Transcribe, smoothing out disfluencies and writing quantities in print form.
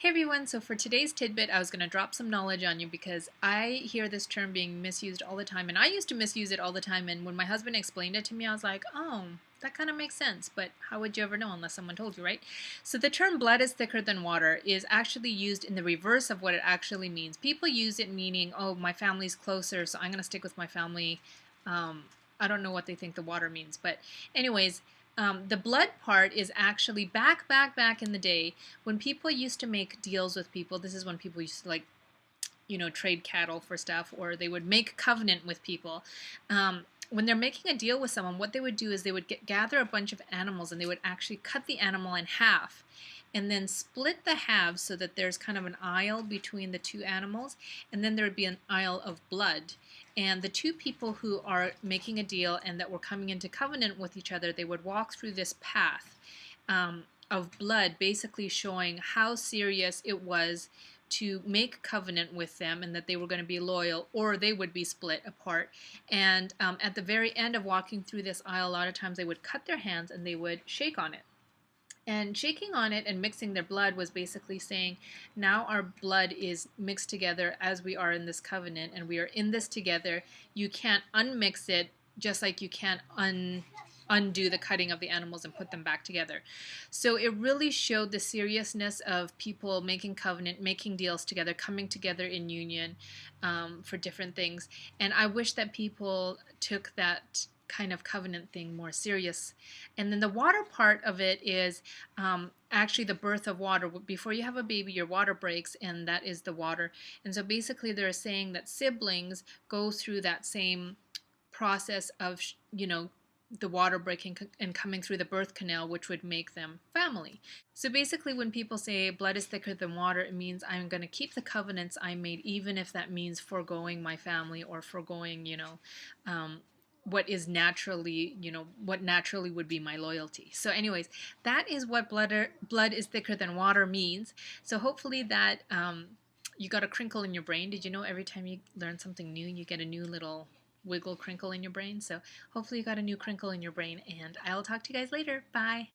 Hey everyone, so for today's tidbit, I was going to drop some knowledge on you because I hear this term being misused all the time, and I used to misuse it all the time, and when my husband explained it to me, I was like, oh, that kind of makes sense, but how would you ever know unless someone told you, right? So the term blood is thicker than water is actually used in the reverse of what it actually means. People use it meaning, oh, my family's closer, so I'm going to stick with my family. I don't know what they think the water means, but anyways, the blood part is actually back in the day when people used to make deals with people. This is when people used to trade cattle for stuff, or they would make covenant with people. When they're making a deal with someone, what they would do is they would gather a bunch of animals and they would actually cut the animal in half and then split the halves so that there's kind of an aisle between the two animals, and then there would be an aisle of blood. And the two people who are making a deal and that were coming into covenant with each other, they would walk through this path of blood, basically showing how serious it was to make covenant with them and that they were going to be loyal or they would be split apart. And at the very end of walking through this aisle, a lot of times they would cut their hands and they would shake on it. And shaking on it and mixing their blood was basically saying, now our blood is mixed together as we are in this covenant, and we are in this together. You can't unmix it, just like you can't undo the cutting of the animals and put them back together. So it really showed the seriousness of people making covenant, making deals together, coming together in union for different things. And I wish that people took that kind of covenant thing more serious. And then the water part of it is actually the birth of water. Before you have a baby, your water breaks, and that is the water. And so basically they're saying that siblings go through that same process of, the water breaking and coming through the birth canal, which would make them family. So basically when people say blood is thicker than water, it means I'm going to keep the covenants I made, even if that means foregoing my family or foregoing, what is naturally, what naturally would be my loyalty. So anyways, that is what blood is thicker than water means. So hopefully that you got a crinkle in your brain. Did you know every time you learn something new, you get a new little wiggle crinkle in your brain? So hopefully you got a new crinkle in your brain, and I'll talk to you guys later. Bye.